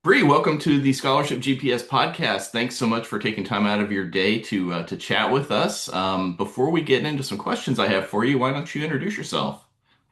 Bree, welcome to the Scholarship GPS podcast. Thanks so much for taking time out of your day to chat with us. Before we get into some questions I have for you, why don't you introduce yourself?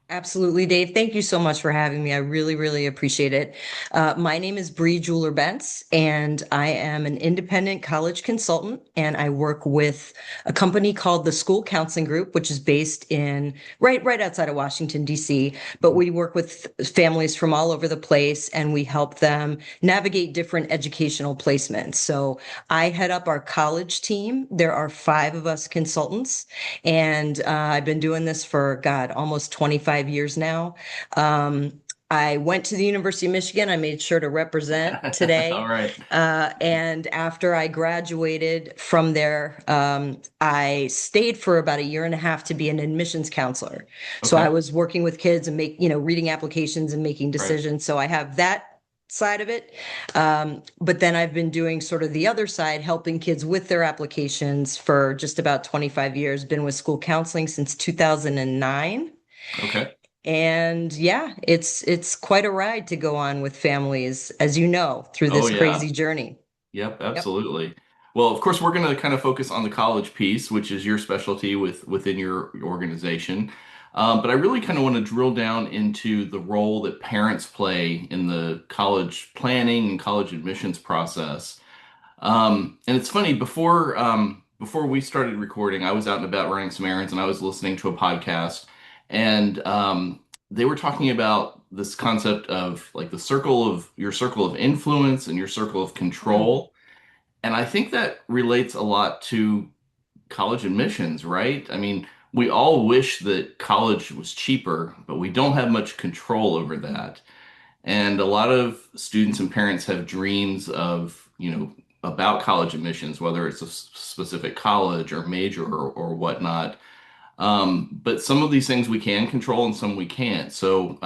Absolutely, Dave. Thank you so much for having me. I really, really appreciate it. My name is Brie Jewler-Bentz, and I am an independent college consultant, and I work with a company called the School Counseling Group, which is based in right outside of Washington, D.C. But we work with families from all over the place, and we help them navigate different educational placements. So I head up our college team. There are five of us consultants. And I've been doing this for, God, almost 25 years now. I went to the University of Michigan. I made sure to represent All today. right. And after I graduated from there, I stayed for about a year and a half to be an admissions counselor. So I Okay. was working with kids and reading applications and making Right. decisions. So I have that side of it. But then I've been doing sort of the other side, helping kids with their applications for just about 25 years, been with school counseling since 2009. Okay. And yeah, it's quite a ride to go on with families, as you know, through Oh this yeah. crazy journey. Yep, Yep. absolutely. Well, of course, we're going to kind of focus on the college piece, which is your specialty within your organization. But I really kind of want to drill down into the role that parents play in the college planning and college admissions process. And it's funny, before we started recording, I was out and about running some errands and I was listening to a podcast and they were talking about this concept of like your circle of influence and your circle of Mm. control. And I think that relates a lot to college admissions, right? I mean, we all wish that college was cheaper, but we don't have much control over that. And a lot of students and parents have dreams of, about college admissions, whether it's a specific college or major or whatnot. But some of these things we can control and some we can't. So,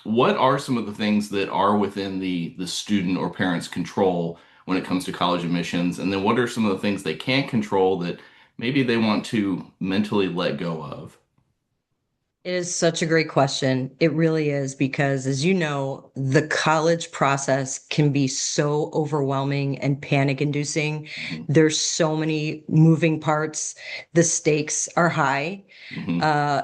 what are some of the things that are within the student or parent's control when it comes to college admissions? And then what are some of the things they can't control that maybe they want to mentally let go of? It is such a great question. It really is because, as you know, the college process can be so overwhelming and panic inducing. Hmm. There's so many moving parts. The stakes are high. Hmm. Uh,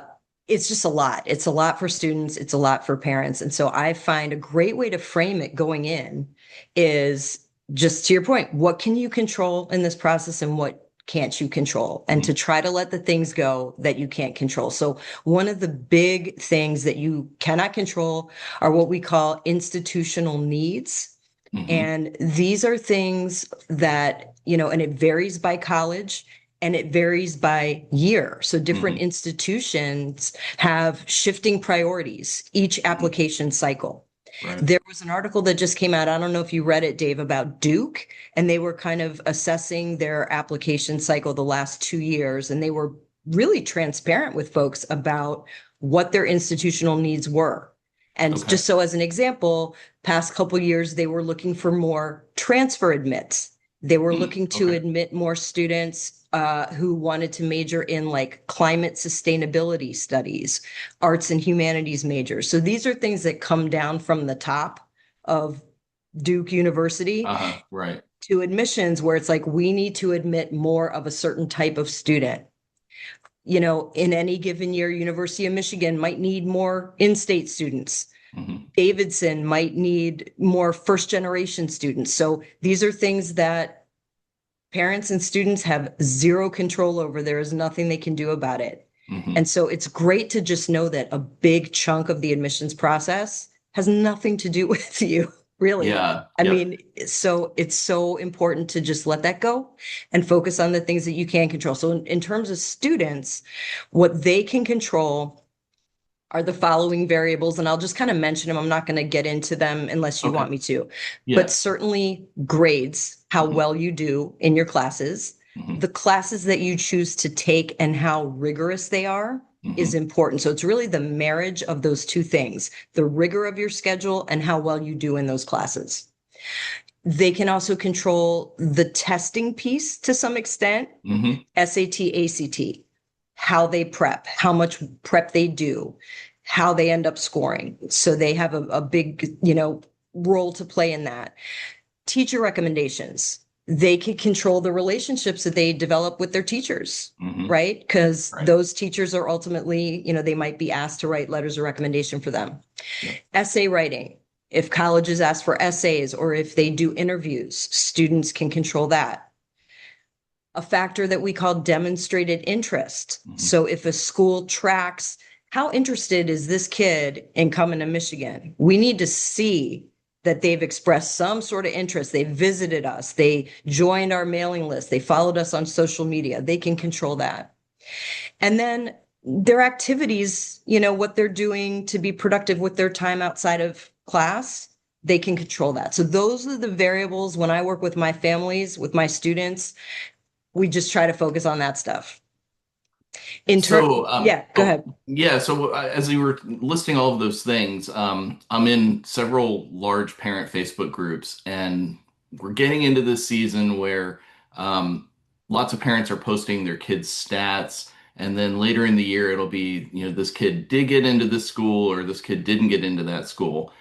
it's just a lot. It's a lot for students. It's a lot for parents. And so I find a great way to frame it going in is just to your point, what can you control in this process and what can't you control? And Hmm. to try to let the things go that you can't control. So one of the big things that you cannot control are what we call institutional needs. Hmm. And these are things that, and it varies by college and it varies by year. So different Hmm. institutions have shifting priorities each Hmm. application cycle. Right. There was an article that just came out. I don't know if you read it, Dave, about Duke, and they were kind of assessing their application cycle the last 2 years, and they were really transparent with folks about what their institutional needs were. And Okay. just so as an example, past couple years, they were looking for more transfer admits. They were Hmm. looking to Okay. admit more students who wanted to major in like climate sustainability studies, arts and humanities majors. So these are things that come down from the top of Duke University Uh-huh. Right. to admissions, where it's like we need to admit more of a certain type of student. In any given year, University of Michigan might need more in-state students. Hmm. Davidson might need more first generation students. So these are things that parents and students have zero control over. There is nothing they can do about it. Hmm. And so it's great to just know that a big chunk of the admissions process has nothing to do with you, really. Yeah. I Yep. mean, so it's so important to just let that go and focus on the things that you can control. So in terms of students, what they can control are the following variables, and I'll just kind of mention them. I'm not going to get into them unless you Okay. want me to, but Yeah. certainly grades, how Hmm. well you do in your classes, Hmm. the classes that you choose to take and how rigorous they are is Hmm. important. So it's really the marriage of those two things, the rigor of your schedule and how well you do in those classes. They can also control the testing piece to some extent, Hmm. SAT, ACT, how they prep, how much prep they do, how they end up scoring. So they have a big, role to play in that. Teacher recommendations. They can control the relationships that they develop with their teachers, Hmm. right? Because Right. those teachers are ultimately, they might be asked to write letters of recommendation for them. Yep. Essay writing. If colleges ask for essays or if they do interviews, students can control that. A factor that we call demonstrated interest. Hmm. So if a school tracks how interested is this kid in coming to Michigan, we need to see that they've expressed some sort of interest. They visited us, they joined our mailing list, they followed us on social media. They can control that. And then their activities, what they're doing to be productive with their time outside of class, they can control that. So those are the variables when I work with my families, with my students, we just try to focus on that stuff. So, Yeah, go ahead. yeah. So, as you were listing all of those things, I'm in several large parent Facebook groups, and we're getting into this season where um, lots of parents are posting their kids' stats, and then later in the year, it'll be, this kid did get into this school, or this kid didn't get into that school.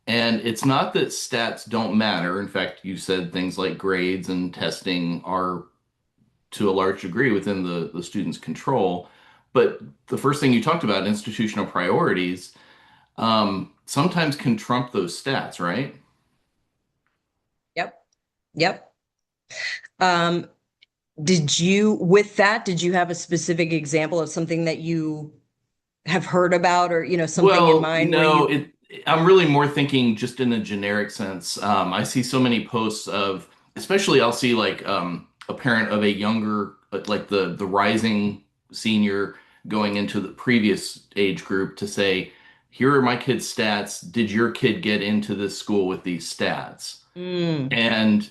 And it's not that stats don't matter. In fact, you said things like grades and testing are to a large degree within the student's control. But the first thing you talked about, institutional priorities, sometimes can trump those stats, right? Yep. Yep. Um, did you have a specific example of something that you have heard about or, something in Well, mind where you, I'm really more thinking just in a generic sense. I see so many posts of, especially I'll see like a parent of a younger, like the rising senior going into the previous age group to say, here are my kid's stats. Did your kid get into this school with these stats? mm, And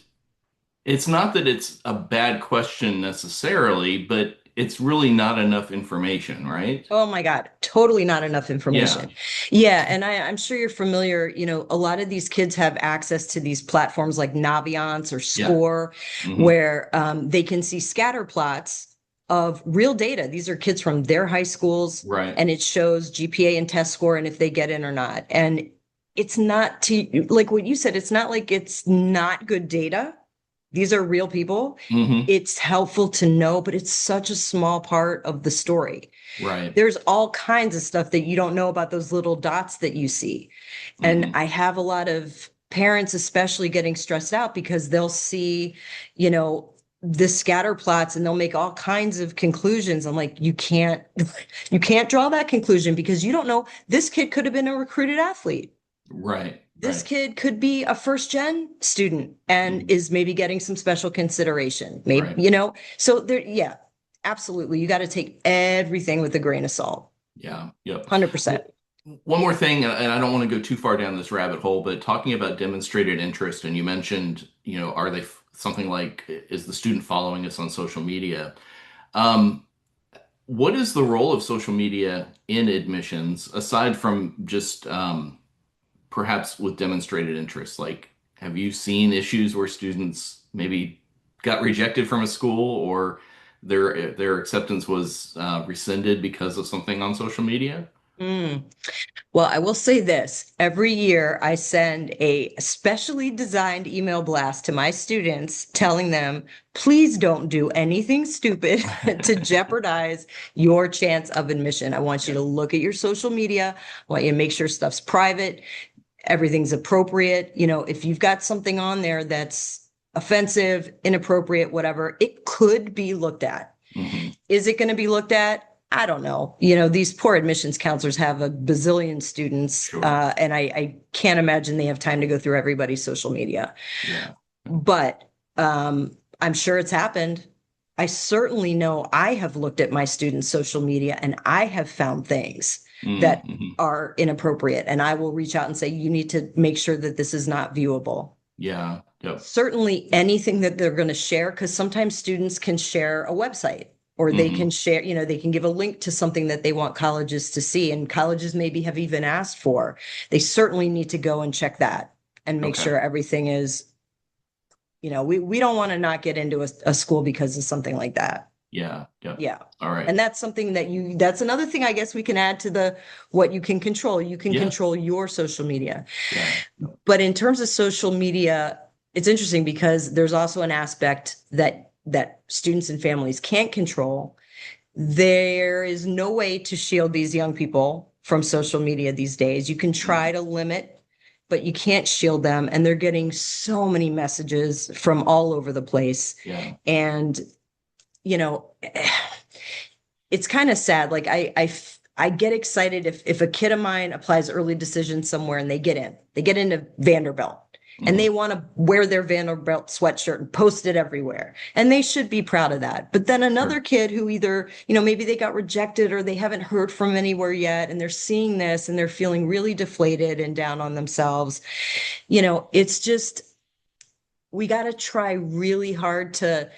it's not that it's a bad question necessarily, but it's really not enough information, right? oh my God, totally not enough Yeah. information. Yeah. And I'm sure you're familiar, a lot of these kids have access to these platforms like Naviance or Yeah. Score, Hmm. where they can see scatter plots of real data. These are kids from their high schools, Right. and it shows GPA and test score and if they get in or not. And it's not to like what you said, it's not like it's not good data. These are real people. Hmm. It's helpful to know, but it's such a small part of the story. Right. There's all kinds of stuff that you don't know about those little dots that you see. And Hmm. I have a lot of parents, especially getting stressed out because they'll see, you know, the scatter plots and they'll make all kinds of conclusions. I'm like, you can't draw that conclusion because you don't know this kid could have been a recruited athlete. Right. This Right. kid could be a first gen student and Mhm. is maybe getting some special consideration. Maybe, Right. so there, yeah, absolutely. You got to take everything with a grain of salt. Yeah. Yep. 100%. Well, one more thing, and I don't want to go too far down this rabbit hole, but talking about demonstrated interest, and you mentioned, are they something like, is the student following us on social media? Um, what is the role of social media in admissions, aside from just perhaps with demonstrated interest? Like, have you seen issues where students maybe got rejected from a school or their acceptance was rescinded because of something on social media? Mm. Well, I will say this. Every year I send a specially designed email blast to my students telling them, please don't do anything stupid to jeopardize your chance of admission. I want you Yeah. to look at your social media. I want you to make sure stuff's private, everything's appropriate. If you've got something on there that's offensive, inappropriate, whatever, it could be looked at. Hmm. Is it going to be looked at? I don't know. These poor admissions counselors have a bazillion students, Sure. and I can't imagine they have time to go through everybody's social media. Yeah. But I'm sure it's happened. I certainly know I have looked at my students' social media and I have found things that Mm-hmm. are inappropriate. And I will reach out and say, you need to make sure that this is not viewable. Yeah. Yep. Certainly anything that they're going to share, because sometimes students can share a website or they Hmm. can share, they can give a link to something that they want colleges to see. And colleges maybe have even asked for. They certainly need to go and check that and make Okay. sure everything is, we don't want to not get into a school because of something like that. Yeah. Yep. Yeah. All right. And that's something that that's another thing I guess we can add to the what you can control. You can Yeah. control your social media. Yeah. But in terms of social media, it's interesting because there's also an aspect that students and families can't control. There is no way to shield these young people from social media these days. You can try Mhm. to limit, but you can't shield them. And they're getting so many messages from all over the place. Yeah. And, you know, it's kind of sad. Like I get excited if a kid of mine applies early decision somewhere and they get into Vanderbilt and Hmm. they want to wear their Vanderbilt sweatshirt and post it everywhere. And they should be proud of that. But then another Sure. kid who either, maybe they got rejected or they haven't heard from anywhere yet and they're seeing this and they're feeling really deflated and down on themselves. It's just, we got to try really hard to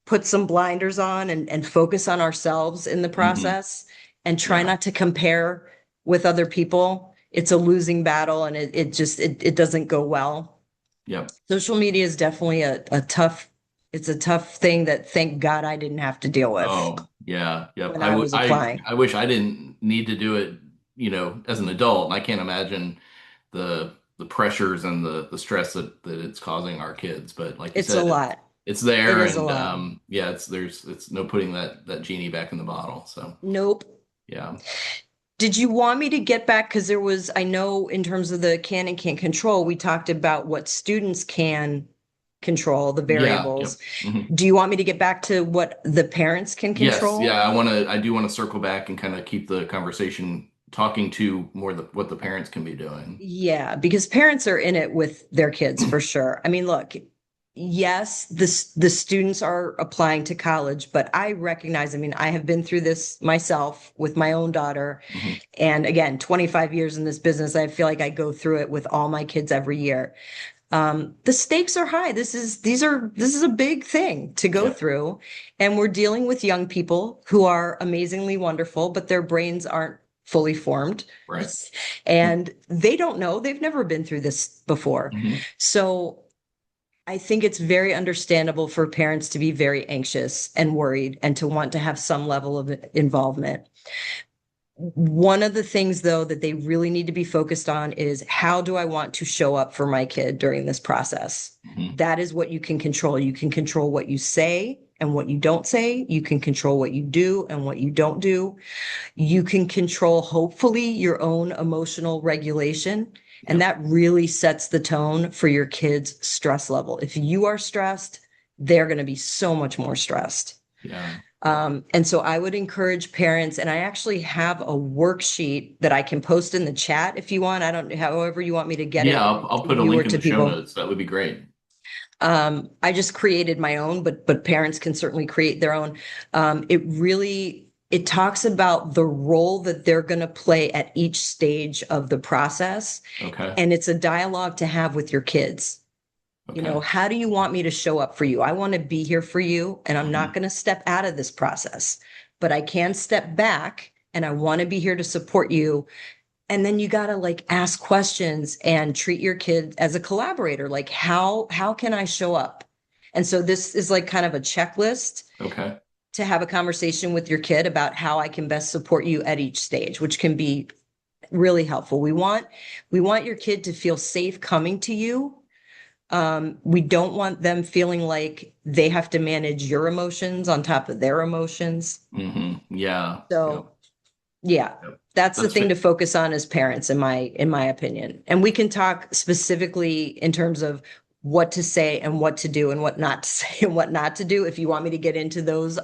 put some blinders on and focus on ourselves in the Hmm. process and try Yeah. not to compare with other people. It's a losing battle and it doesn't go well. Yep. Social media is definitely it's a tough thing that thank God I didn't have to deal with Oh, yeah. Yep. when I was applying. I wish I didn't need to do it, as an adult. And I can't imagine the pressures and the stress that it's causing our kids. But like you It's a said, lot. it's It there, is a and lot. yeah, it's no putting that genie back in the bottle. So Nope. yeah. Did you want me to get back? Because I know in terms of the can and can't control, we talked about what students can control, the Yeah. Yep. variables. Hmm. Do you want me to get back to what the parents can Yes, yeah, control? I do want to circle back and kind of keep the conversation talking to more what the parents can be doing. Yeah, because parents are in it with their kids for sure. I mean, look, yes, the students are applying to college, but I recognize, I mean, I have been through this myself with my own daughter. Hmm. And again, 25 years in this business, I feel like I go through it with all my kids every year. The stakes are high. This is a big thing to go Yeah, through. And we're dealing with young people who are amazingly wonderful, but their brains aren't fully formed. right. And they don't know. They've never been through this before. Hmm. So I think it's very understandable for parents to be very anxious and worried and to want to have some level of involvement. One of the things, though, that they really need to be focused on is how do I want to show up for my kid during this process? Hmm. That is what you can control. You can control what you say and what you don't say. You can control what you do and what you don't do. You can control, hopefully, your own emotional regulation. And Yep. that really sets the tone for your kid's stress level. If you are stressed, they're going to be so much more stressed. Yeah. Yep. And so I would encourage parents, and I actually have a worksheet that I can post in the chat if you want. I don't, however you want me to get Yeah, it I'll to put a you or link in to the show people. notes. That would be great. I just created my own, but parents can certainly create their own. It talks about the role that they're going to play at each stage of the process, Okay. and it's a dialogue to have with your kids. Okay. How do you want me to show up for you? I want to be here for you, and I'm not Hmm. going to step out of this process, but I can step back and I want to be here to support you. And then you got to like ask questions and treat your kid as a collaborator. Like how can I show up? And so this is like kind of a checklist Okay. to have a conversation with your kid about how I can best support you at each stage, which can be really helpful. We want your kid to feel safe coming to you. We don't want them feeling like they have to manage your emotions on top of their emotions. Hmm. Yeah. Yep. So yeah, Yep. that's the That's thing to fit. focus on as parents, in my opinion. And we can talk specifically in terms of what to say and what to do and what not to say and what not to do. If you want me to get into those,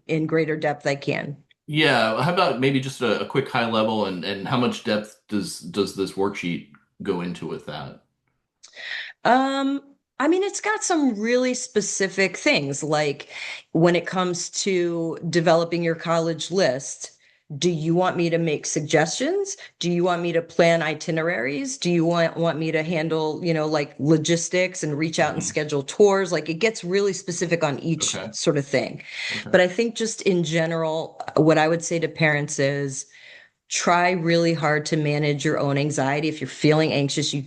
in greater depth, I can. Yeah. How about maybe just a quick high level, and how much depth does this worksheet go into with that? Um, I mean, it's got some really specific things, like when it comes to developing your college list. Do you want me to make suggestions? Do you want me to plan itineraries? Do you want me to handle, like logistics and reach out and Hmm. schedule tours? Like it gets really specific on each Okay. sort of thing. Okay. But I think just in general, what I would say to parents is try really hard to manage your own anxiety. If you're feeling anxious, you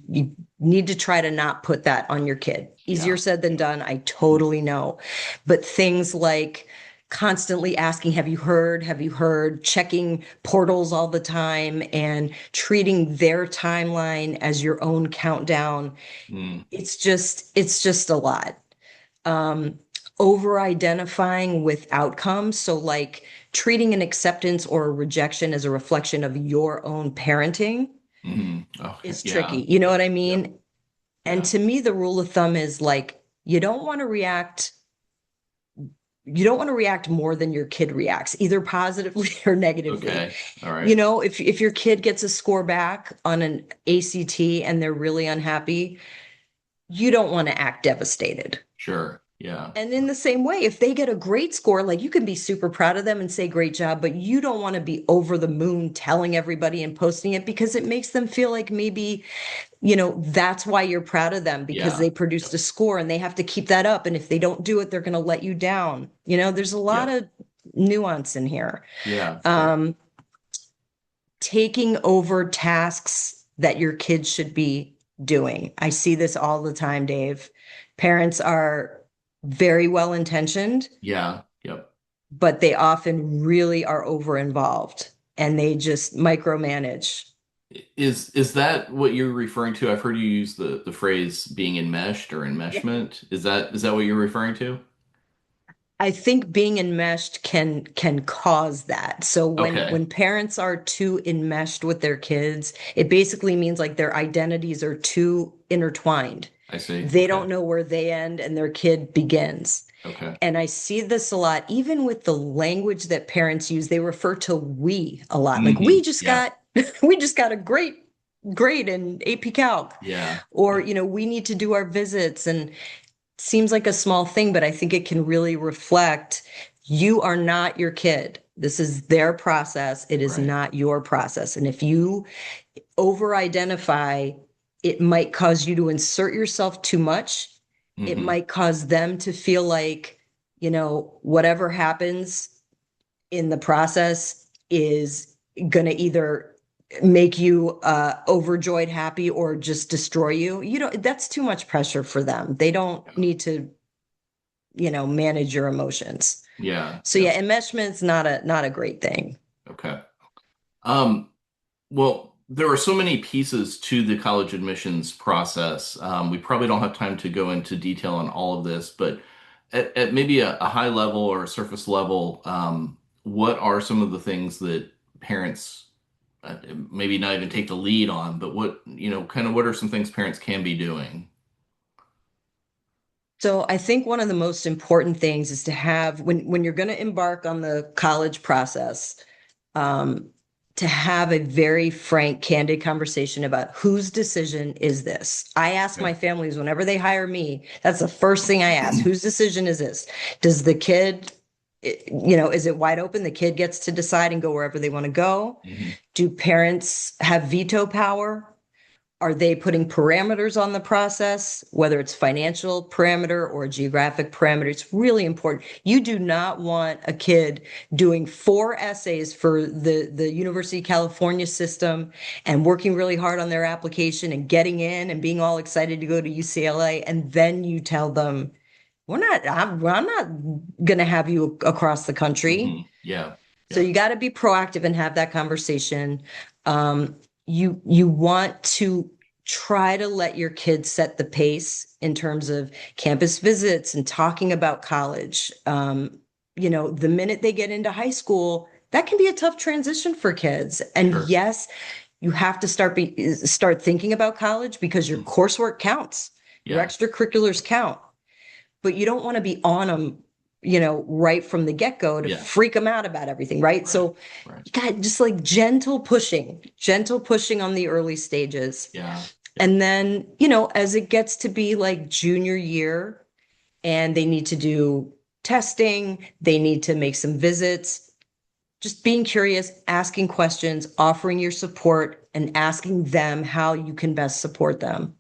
need to try to not put that on your kid. Easier Yeah. said than done. I totally know. But things like constantly asking, have you heard? Have you heard? Checking portals all the time and treating their timeline as your own countdown. Mm, It's just a lot. Um, Over identifying with outcomes. So, like treating an acceptance or a rejection as a reflection of your own parenting okay. is Yeah. tricky. You know what I Yep. mean? And Yeah. to me, the rule of thumb is like, you don't want to react more than your kid reacts, either positively or negatively. Okay. All right. If your kid gets a score back on an ACT and they're really unhappy, you don't want to act devastated. Sure. Yeah. And in the same way, if they get a great score, like you can be super proud of them and say, great job, but you don't want to be over the moon telling everybody and posting it because it makes them feel like maybe, that's why you're proud of them because Yeah. they produced a score and they have to keep that up. And if they don't do it, they're going to let you down. There's a lot Yep. of nuance in here. Yeah. Yeah. Um, Taking over tasks that your kids should be doing. I see this all the time, Dave. Parents are very well intentioned, Yeah. Yep. but they often really are over involved and they just micromanage. Is that what you're referring to? I've heard you use the phrase being enmeshed or enmeshment. Is that what you're referring to? I think being enmeshed can cause that. So when Okay. parents are too enmeshed with their kids, it basically means like their identities are too intertwined. I see. They Okay. don't know where they end and their kid begins. Okay. And I see this a lot, even with the language that parents use. They refer to we a lot. Like Yeah. we just got a great grade in AP Calc, Yeah. or Yep. we need to do our visits. And seems like a small thing, but I think it can really reflect you are not your kid. This is their process. It is Right. not your process. And if you over identify, it might cause you to insert yourself too much. It Hmm. might cause them to feel like, whatever happens in the process is going to either make you overjoyed happy or just destroy you. That's too much pressure for them. They don't Yeah. need to, manage your emotions. Yeah. So Yep. yeah, enmeshment's not a great thing. Okay. Um, well, there are so many pieces to the college admissions process. We probably don't have time to go into detail on all of this, but at maybe a high level or a surface level, what are some of the things that parents maybe not even take the lead on, but kind of what are some things parents can be doing? So I think one of the most important things is to have when you're going to embark on the college process, um, to have a very frank, candid conversation about whose decision is this. I ask Okay. my families whenever they hire me, that's the first thing I ask. Whose decision is this? Does the kid, is it wide open? The kid gets to decide and go wherever they want to go. Hmm. Do parents have veto power? Are they putting parameters on the process, whether it's financial parameter or a geographic parameter? It's really important. You do not want a kid doing 4 essays for the University of California system and working really hard on their application and getting in and being all excited to go to UCLA. And then you tell them, I'm not going to have you across the country. Yeah. So Yeah. you got to be proactive and have that conversation. Um, you want to try to let your kids set the pace in terms of campus visits and talking about college. The minute they get into high school, that can be a tough transition for kids. And Sure. yes, you have to start thinking about college because your Mm. coursework counts, your Yeah. extracurriculars count, but you don't want to be on them, right from the get-go to Yeah. freak them out about everything, right? Right. So Right. you got just like gentle pushing on the early stages. Yeah. Yep. And then, as it gets to be like junior year and they need to do testing, they need to make some visits, just being curious, asking questions, offering your support, and asking them how you can best support them.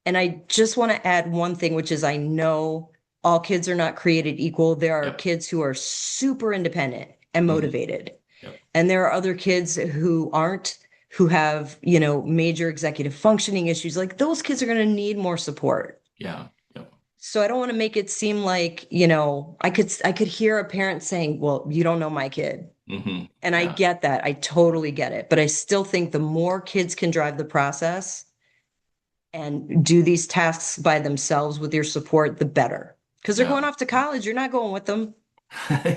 And I just want to add one thing, which is I know all kids are not created equal. There are Yep. kids who are super independent and Hmm. motivated. Yep. And there are other kids who aren't, who have, major executive functioning issues. Like those kids are going to need more support. Yeah. Yep. So I don't want to make it seem like, I could hear a parent saying, "Well, you don't know my kid." And I Yeah. get that. I totally get it. But I still think the more kids can drive the process and do these tasks by themselves with your support, the better. Because they're Yeah. going off to college, you're not going with them.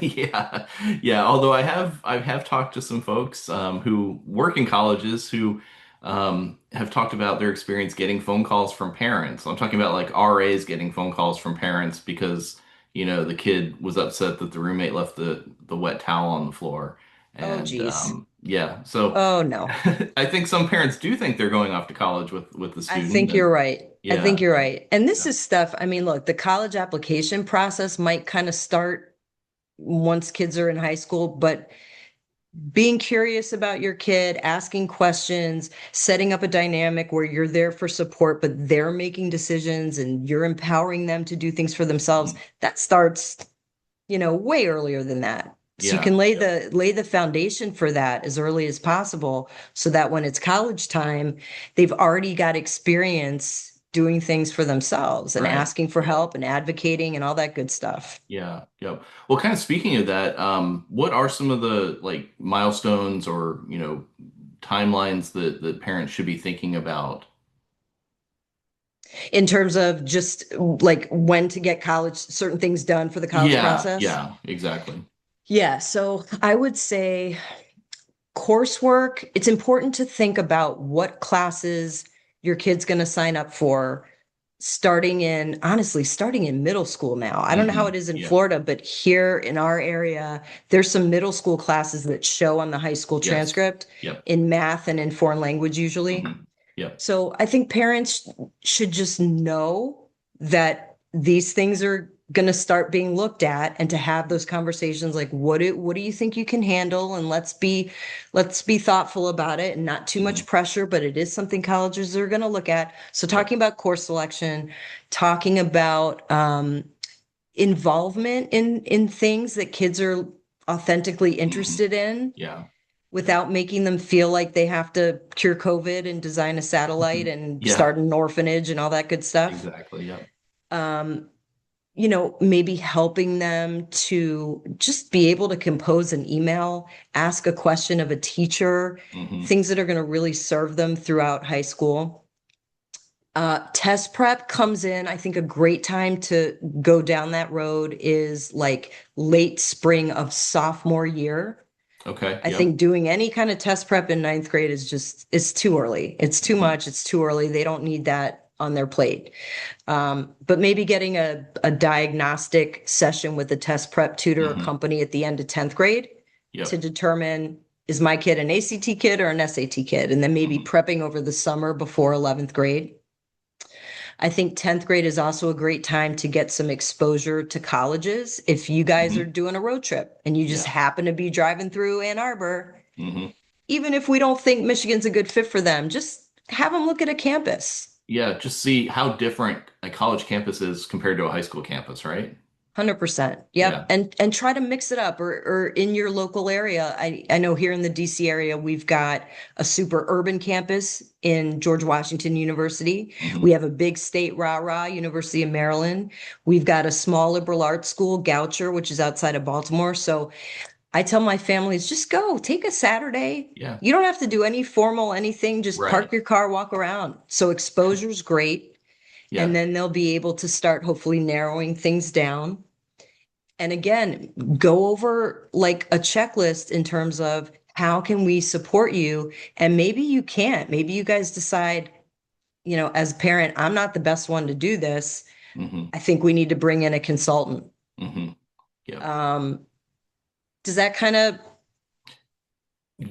Yeah, yeah. Although I have talked to some folks who work in colleges who have talked about their experience getting phone calls from parents. I'm talking about like RAs getting phone calls from parents because the kid was upset that the roommate left the wet towel on the floor, Oh, and geez. yeah. So Oh, no. I think some parents do think they're going off to college with the I student, think you're and right. I think yeah, you're right. And this yeah. is stuff, I mean, look, the college application process might kind of start once kids are in high school, but being curious about your kid, asking questions, setting up a dynamic where you're there for support, but they're making decisions and you're empowering them to do things for themselves, Mhm. that starts, way earlier than that. So you Yeah. can lay Yep. the foundation for that as early as possible so that when it's college time, they've already got experience doing things for themselves and Right. asking for Yep. help and advocating and all that good stuff. Yeah, yep. Well, kind of speaking of that, what are some of the like milestones or, timelines that parents should be thinking about? In terms of just like when to get college, certain things done for the college Yeah, process. yeah, exactly. Yeah, so I would say coursework, it's important to think about what classes your kid's going to sign up for starting in middle school now. I don't know how it is in Yeah. Florida, but here in our area, there's some middle school classes that show on the high school Yes. transcript Yep. in math and in foreign language usually. Yep. So I think parents should just know that these things are going to start being looked at and to have those conversations like what do you think you can handle, and let's be thoughtful about it and not too much hmm pressure, but it is something colleges are going to look at. So Yep. talking about course selection, talking about involvement in things that kids are authentically hmm interested in Yeah. without making them feel like they have to cure COVID and design a satellite and Yeah, start an orphanage and all that good stuff. exactly. Yep. Um, maybe helping them to just be able to compose an email, ask a question of a teacher, hmm things that are going to really serve them throughout high school. Test prep comes in. I think a great time to go down that road is like late spring of sophomore year. Okay. I Yep. think doing any kind of test prep in ninth grade is too early. It's too hmm much. It's too early. They don't need that on their plate. But maybe getting a diagnostic session with a test prep tutor or hmm company at the end of 10th grade to Yep. determine, is my kid an ACT kid or an SAT kid? And then maybe hmm prepping over the summer before 11th grade. I think 10th grade is also a great time to get some exposure to colleges. If you guys are hmm doing a road trip and you just Yeah. happen to be driving through Ann Arbor, hmm even if we don't think Michigan's a good fit for them, just have them look at a campus. Yeah, just see how different a college campus is compared to a high school campus, right? 100%. Yep. Yeah. And try to mix it up or in your local area. I know here in the DC area, we've got a super urban campus in George Washington University. We hmm have a big state rah-rah, University of Maryland. We've got a small liberal arts school, Goucher, which is outside of Baltimore. So I tell my families, just go, take a Saturday. Yeah. You don't have to do any formal anything. Just Right. park your car, walk around. So exposure's great. And Yeah. then they'll be able to start hopefully narrowing things down. And again, go over like a checklist in terms of how can we support you? And maybe you can't. Maybe you guys decide, as a parent, I'm not the best one to do this. hmm I think we need to bring in a consultant. hmm Yep. Um, does that kind of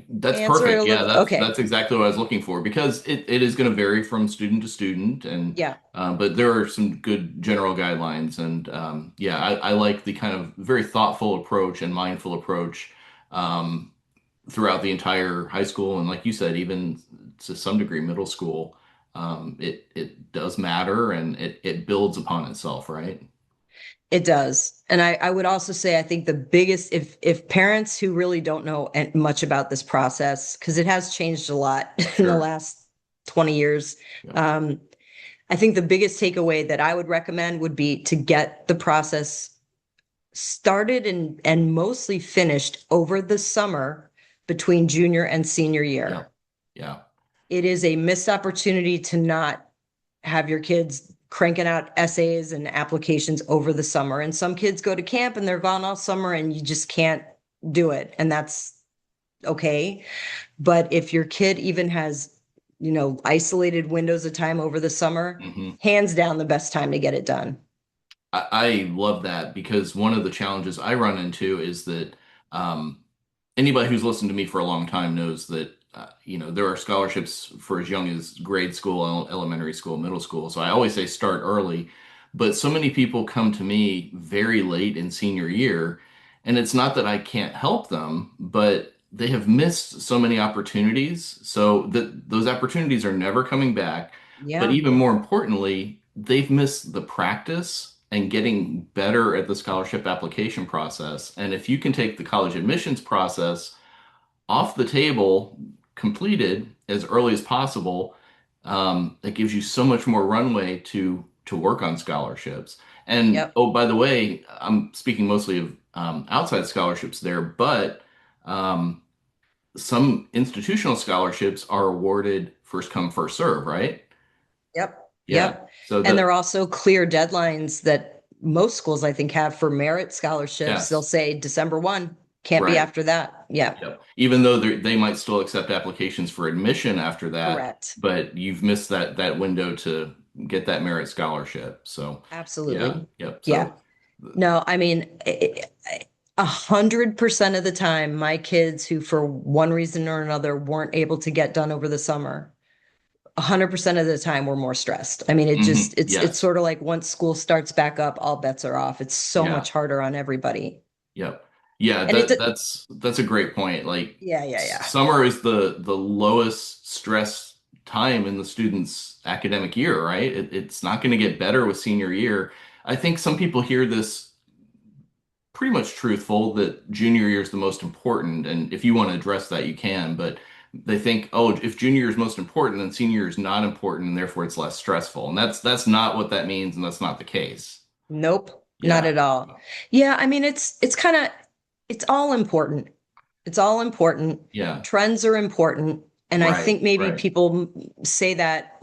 That's answer it a perfect. little Yeah, bit? that's Okay. exactly what I was looking for because it is going to vary from student to student, and Yeah. but there are some good general guidelines, and yeah, I like the kind of very thoughtful approach and mindful approach um, throughout the entire high school, and like you said, even to some degree middle school. It does matter, and it builds upon itself, right? It does. And I would also say, I think the biggest, if parents who really don't know much about this process, because it has changed a lot in the Sure. last 20 years, Yep. um, I think the biggest takeaway that I would recommend would be to get the process started and mostly finished over the summer between junior and senior year. Yep. Yeah. It is a missed opportunity to not have your kids cranking out essays and applications over the summer. And some kids go to camp and they're gone all summer and you just can't do it. And that's okay. But if your kid even has, isolated windows of time over the summer, hmm hands down the best time to get it done. I love that because one of the challenges I run into is that um, anybody who's listened to me for a long time knows that there are scholarships for as young as grade school, elementary school, middle school. So I always say start early, but so many people come to me very late in senior year, and it's not that I can't help them, but they have missed so many opportunities, so that those opportunities are never coming back. But Yeah. even more importantly, they've missed the practice and getting better at the scholarship application process. And if you can take the college admissions process off the table, completed as early as possible, that gives you so much more runway to work on scholarships. And Yep. oh, by the way, I'm speaking mostly of outside scholarships there, but um, some institutional scholarships are awarded first come, first serve, right? Yep. Yeah. Yep. So And there are the also clear deadlines that most schools, I think, have for merit scholarships. They'll yes, say December 1, can't be right. after that. Yeah. Yep. Even though they might still accept applications for admission after that, Correct. but you've missed that window to get that merit scholarship. So, yeah, Absolutely. yep. Yeah. So, No, I mean, 100% of the time, my kids who, for one reason or another, weren't able to get done over the summer, 100% of the time were more stressed. I mean, it's yes, sort of like once school starts back up, all bets are off. It's so yeah, much harder on everybody. yep, yeah. And That's a great point. Like, yeah, yeah, yeah. summer is the lowest stress time in the student's academic year, right? It's not going to get better with senior year. I think some people hear this pretty much truthful that junior year is the most important. And if you want to address that, you can. But they think, oh, if junior year is most important, then senior year is not important, and therefore it's less stressful. And that's not what that means, and that's not the case. Nope, not Yeah. at all. Yeah, I mean, it's kind of it's all important. It's all important. Yeah. Trends are important. And I Right. think maybe Right. people say that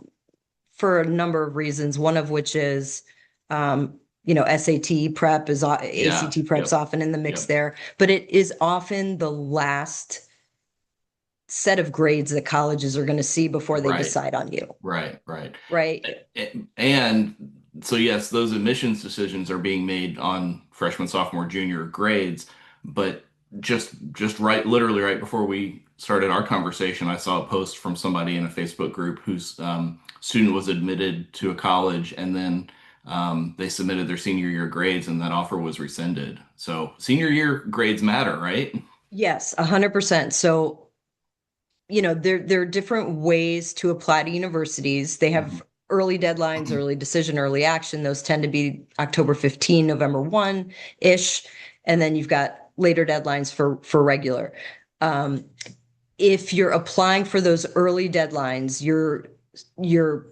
for a number of reasons, one of which is, SAT prep is, Yeah. ACT prep's Yep. often in the mix Yep. there, but it is often the last set of grades that colleges are going to see before they Right. decide on you, Right. Right. right? And so, yes, those admissions decisions are being made on freshman, sophomore, junior grades, but just right, literally right before we started our conversation, I saw a post from somebody in a Facebook group whose student was admitted to a college, and then they submitted their senior year grades, and that offer was rescinded. So senior year grades matter, right? Yes, 100%. So, there are different ways to apply to universities. They Mhm. have early deadlines, early decision, early action. Those tend to be October 15, November 1-ish. And then you've got later deadlines for regular. Um, if you're applying for those early deadlines, you're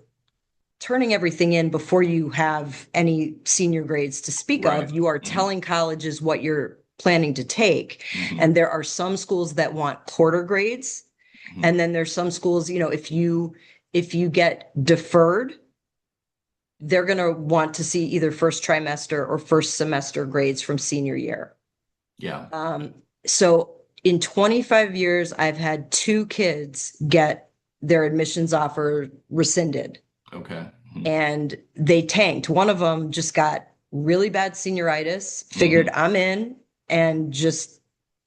turning everything in before you have any senior grades to speak of. Right. You are Mhm. telling colleges what you're planning to take. Mhm. And there are some schools that want quarter grades, Mhm. and then there's some schools, if you get deferred, they're going to want to see either first trimester or first semester grades from senior year. Yeah. Um, so in 25 years, I've had two kids get their admissions offer rescinded, Okay. and they tanked. One of them just got really bad senioritis, figured Mhm. I'm in, and just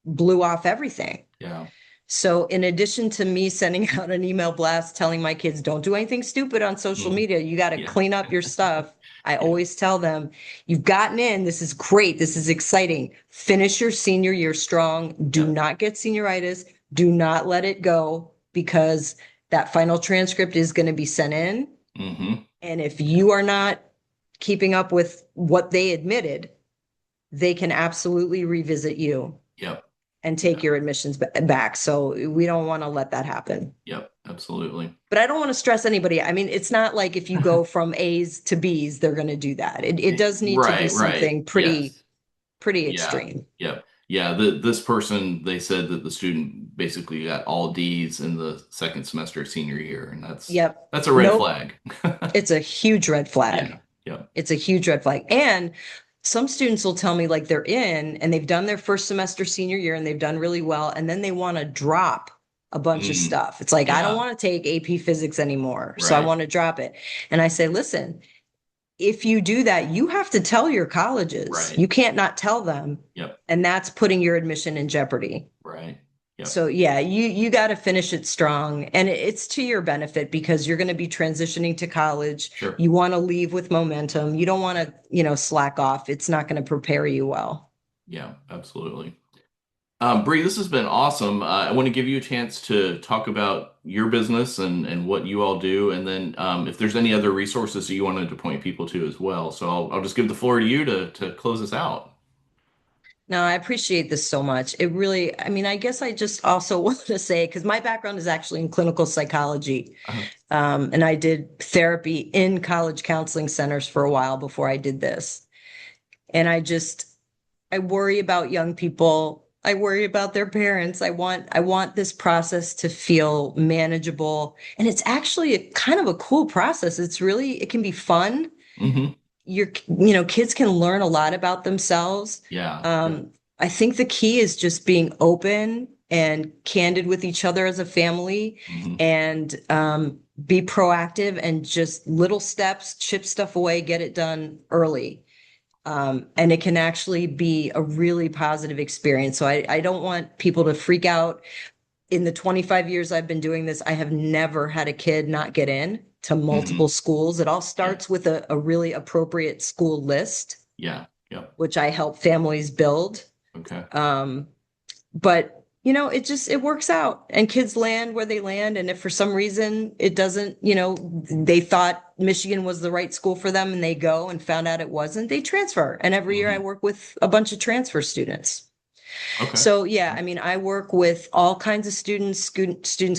blew off everything. Yeah. So, in addition to me sending out an email blast telling my kids, don't do anything stupid on social Mhm. media, you got to Yeah. clean up your stuff. I Yeah. always tell them, you've gotten in. This is great. This is exciting. Finish your senior year strong. Do Yep. not get senioritis. Do not let it go, because that final transcript is going to be sent in. hmm And if you are not keeping up with what they admitted, they can absolutely revisit you Yep. and take Yeah. your admissions back. So we don't want to let that happen. Yep. Absolutely. But I don't want to stress anybody. I mean, it's not like if you go from A's to B's, they're going to do that. It does need to be Right. Right. something Yes. pretty Yeah. extreme. Yep. Yeah. This person, they said that the student basically got all D's in the second semester of senior year, and Yep. that's a red Nope. flag. It's a huge red flag. Yeah. Yep. It's a huge red flag. And some students will tell me like they're in and they've done their first semester senior year and they've done really well. And then they want to drop a bunch of Mm, stuff. It's like, I don't yeah. want to take AP physics anymore. So I Right. want to drop it. And I say, listen, if you do that, you have to tell your colleges. Right. You can't not tell them. Yep. And that's putting your admission in jeopardy. Right. Yep. So yeah, you got to finish it strong, and it's to your benefit because you're going to be transitioning to college. Sure. You want to leave with momentum. You don't want to, slack off. It's not going to prepare you well. Yeah. Absolutely. Bree, this has been awesome. I want to give you a chance to talk about your business and what you all do, and then if there's any other resources that you wanted to point people to as well. So I'll just give the floor to you to close us out. No, I appreciate this so much. It really, I mean, I guess I just also want to say, because my background is actually in clinical psychology, Uh, and I did therapy in college counseling centers for a while before I did this. And I worry about young people. I worry about their parents. I want this process to feel manageable. And it's actually a kind of a cool process. It can be fun. hmm Kids can learn a lot about themselves. Yeah. Yeah. Um, I think the key is just being open and candid with each other as a family hmm and be proactive and just little steps, chip stuff away, get it done early. And it can actually be a really positive experience. So I don't want people to freak out. In the 25 years I've been doing this, I have never had a kid not get in to multiple hmm schools. It all Yeah. starts with a really appropriate school list, Yeah. Yep. which I help families build. Okay. Um, but it works out and kids land where they land. And if for some reason it doesn't, they thought Michigan was the right school for them and they go and found out it wasn't, they transfer. And every year I hmm work with a bunch of transfer students. Okay. So yeah, I mean, I work with all kinds of students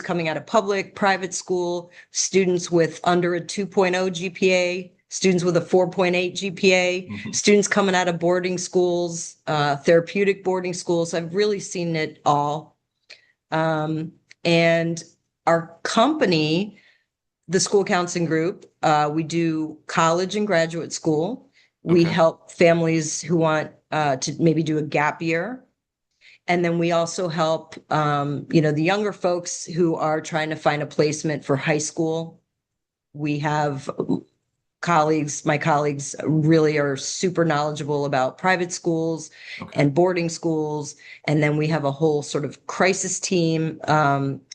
coming out of public, private school, students with under a 2.0 GPA, students with a 4.8 GPA, hmm students coming out of boarding schools, therapeutic boarding schools. I've really seen it all. And our company, the School Counseling Group, we do college and graduate school. We Okay. help families who want to maybe do a gap year. And then we also help, the younger folks who are trying to find a placement for high school. We have my colleagues really are super knowledgeable about private schools Okay. and boarding schools. And then we have a whole sort of crisis team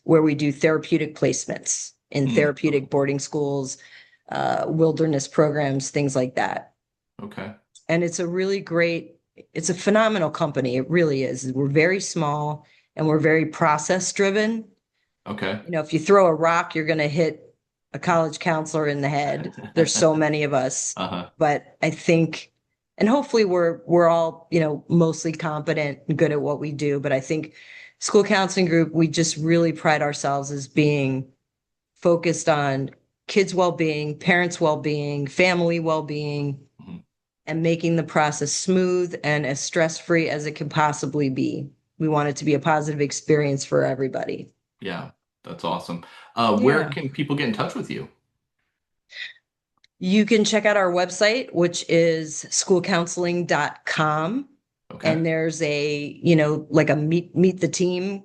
where we do therapeutic placements in Okay. therapeutic boarding schools, wilderness programs, things like that. Okay. And it's a phenomenal company. It really is. We're very small and we're very process driven. Okay. If you throw a rock, you're going to hit a college counselor in the head. There's so many of us, Uh-huh. but I think, and hopefully we're all, mostly competent and good at what we do. But I think School Counseling Group, we just really pride ourselves as being focused on kids' well-being, parents' well-being, family well-being, Mhm. and making the process smooth and as stress-free as it can possibly be. We want it to be a positive experience for everybody. Yeah. That's awesome. Where Yeah. can people get in touch with you? You can check out our website, which is schoolcounseling.com. Okay. And there's like a meet the team,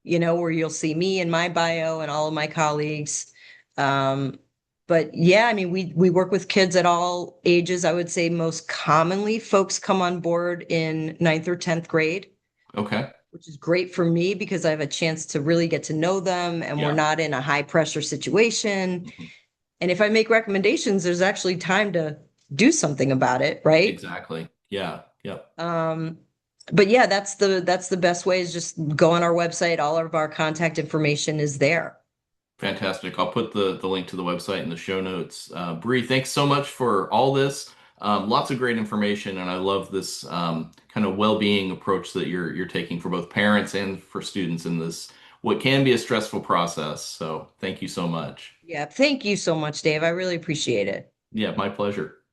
where you'll see me and my bio and all of my colleagues. Um, but yeah, I mean, we work with kids at all ages. I would say most commonly folks come on board in ninth or 10th grade, Okay. which is great for me because I have a chance to really get to know them and we're Yeah. not in a high pressure situation. Mhm. And if I make recommendations, there's actually time to do something about it, right? Exactly. Yeah. Yep. Um, but yeah, that's the best way is just go on our website. All of our contact information is there. Fantastic. I'll put the link to the website in the show notes. Bree, thanks so much for all this. Lots of great information, and I love this kind of well-being approach that you're taking for both parents and for students in this what can be a stressful process. So thank you so much. Yeah, thank you so much, Dave. I really appreciate it. Yeah, my pleasure.